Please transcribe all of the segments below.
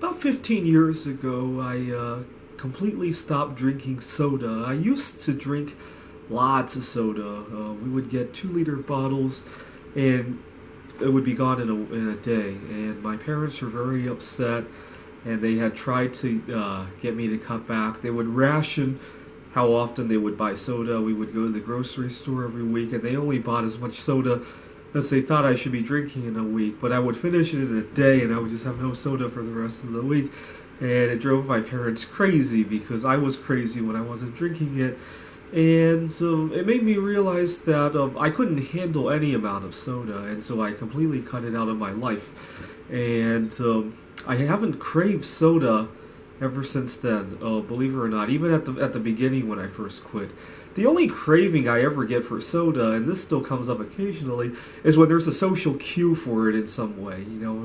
About 15 years ago, I completely stopped drinking soda. I used to drink lots of soda. We would get 2-liter bottles, and it would be gone in a day. And my parents were very upset, and they had tried to get me to cut back. They would ration how often they would buy soda. We would go to the grocery store every week, and they only bought as much soda as they thought I should be drinking in a week. But I would finish it in a day, and I would just have no soda for the rest of the week. And it drove my parents crazy because I was crazy when I wasn't drinking it. And so it made me realize that I couldn't handle any amount of soda, and so I completely cut it out of my life. And I haven't craved soda ever since then, believe it or not, even at the beginning when I first quit. The only craving I ever get for soda, and this still comes up occasionally, is when there's a social cue for it in some way. You know,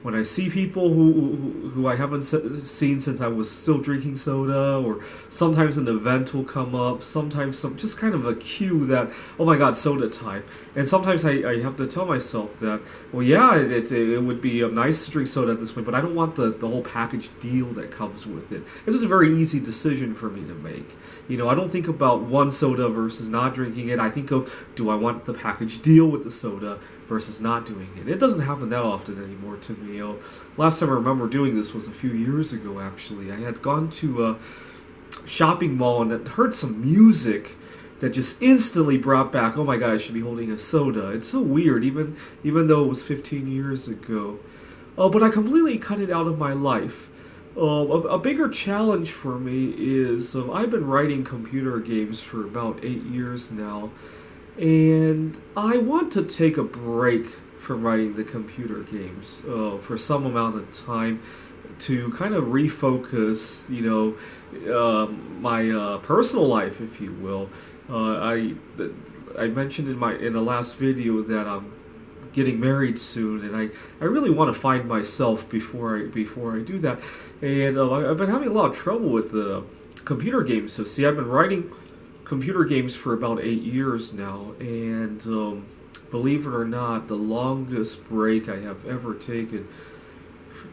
when I see people who I haven't seen since I was still drinking soda, or sometimes an event will come up, sometimes some just kind of a cue that, oh my god, soda time. And sometimes I have to tell myself that, well, yeah, it would be nice to drink soda at this point, but I don't want the whole package deal that comes with it. It's just a very easy decision for me to make. You know, I don't think about one soda versus not drinking it. I think of, do I want the package deal with the soda versus not doing it. It doesn't happen that often anymore to me. Last time I remember doing this was a few years ago, actually. I had gone to a shopping mall and heard some music that just instantly brought back, oh my god, I should be holding a soda. It's so weird, even though it was 15 years ago. But I completely cut it out of my life. A bigger challenge for me is I've been writing computer games for about 8 years now, and I want to take a break from writing the computer games for some amount of time to kind of refocus, my personal life, if you will. I mentioned in the last video that I'm getting married soon, and I really want to find myself before I do that. And I've been having a lot of trouble with the computer games. So see, I've been writing computer games for about 8 years now, and believe it or not, the longest break I have ever taken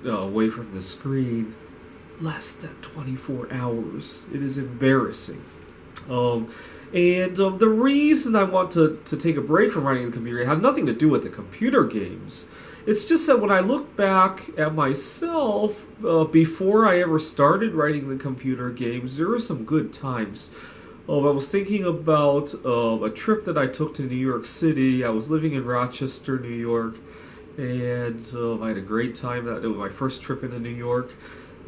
away from the screen, less than 24 hours. It is embarrassing. And the reason I want to take a break from writing the computer has nothing to do with the computer games. It's just that when I look back at myself, before I ever started writing the computer games, there were some good times. I was thinking about a trip that I took to New York City. I was living in Rochester, New York, and I had a great time. That was my first trip into New York.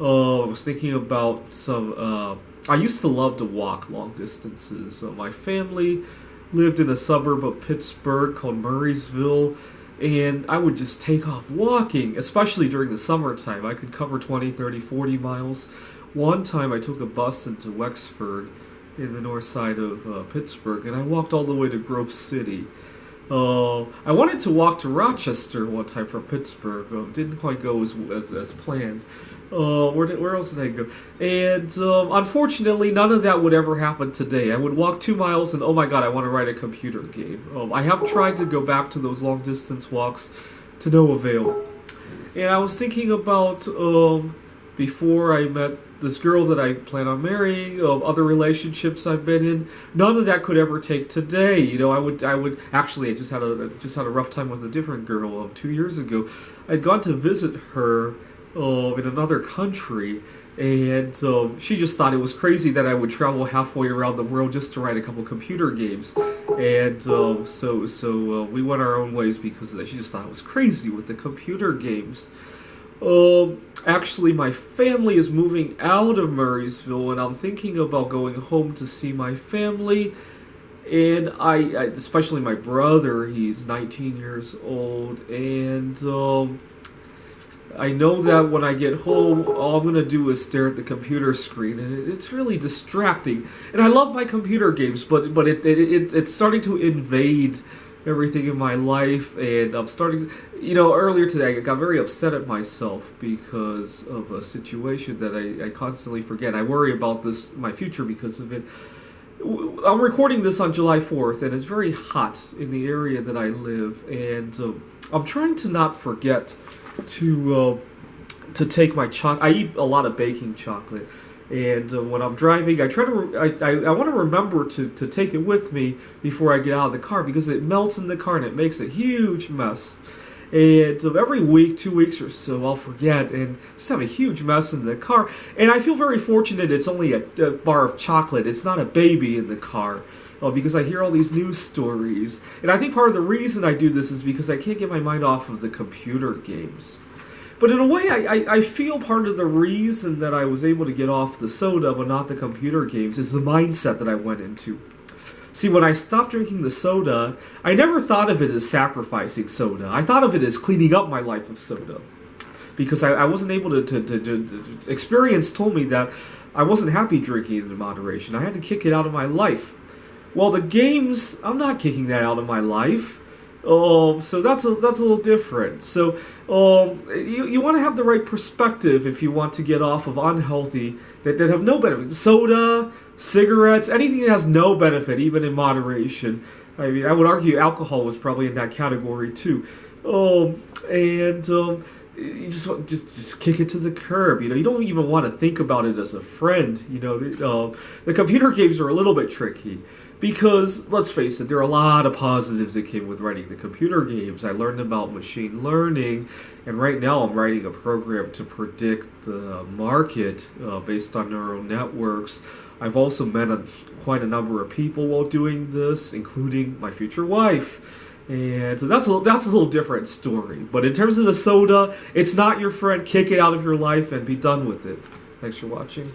I was thinking about some... I used to love to walk long distances. My family lived in a suburb of Pittsburgh called Murraysville, and I would just take off walking, especially during the summertime. I could cover 20, 30, 40 miles. One time I took a bus into Wexford in the north side of Pittsburgh, and I walked all the way to Grove City. I wanted to walk to Rochester one time from Pittsburgh. Didn't quite go as planned. Where else did I go? And unfortunately, none of that would ever happen today. I would walk 2 miles and, oh my god, I want to write a computer game. I have tried to go back to those long distance walks to no avail. And I was thinking about, before I met this girl that I plan on marrying, other relationships I've been in, none of that could ever take today. You know, I would actually, I just had a rough time with a different girl 2 years ago. I'd gone to visit her in another country, and she just thought it was crazy that I would travel halfway around the world just to write a couple computer games. And so we went our own ways because of that. She just thought it was crazy with the computer games. Actually, my family is moving out of Murraysville, and I'm thinking about going home to see my family. And I especially my brother, he's 19 years old, and I know that when I get home, all I'm going to do is stare at the computer screen, and it's really distracting. And I love my computer games, but it's starting to invade everything in my life, and I'm starting... earlier today I got very upset at myself because of a situation that I constantly forget. I worry about my future because of it. I'm recording this on July 4th, and it's very hot in the area that I live, and I'm trying to not forget to to take my chocolate. I eat a lot of baking chocolate, and when I'm driving, I try to I want to remember to take it with me before I get out of the car, because it melts in the car and it makes a huge mess. And every week, 2 weeks or so, I'll forget and just have a huge mess in the car. And I feel very fortunate it's only a bar of chocolate. It's not a baby in the car. Because I hear all these news stories. And I think part of the reason I do this is because I can't get my mind off of the computer games. But in a way, I feel part of the reason that I was able to get off the soda but not the computer games is the mindset that I went into. See, when I stopped drinking the soda, I never thought of it as sacrificing soda. I thought of it as cleaning up my life of soda. Because I wasn't able to experience told me that I wasn't happy drinking it in moderation. I had to kick it out of my life. Well, the games, I'm not kicking that out of my life. So that's a little different. So you want to have the right perspective if you want to get off of unhealthy that have no benefit. Soda, cigarettes, anything that has no benefit, even in moderation. I mean, I would argue alcohol was probably in that category too. You just kick it to the curb. You don't even want to think about it as a friend. The computer games are a little bit tricky. Because, let's face it, there are a lot of positives that came with writing the computer games. I learned about machine learning, and right now I'm writing a program to predict the market based on neural networks. I've also met quite a number of people while doing this, including my future wife. And so that's a little different story. But in terms of the soda, it's not your friend. Kick it out of your life and be done with it. Thanks for watching.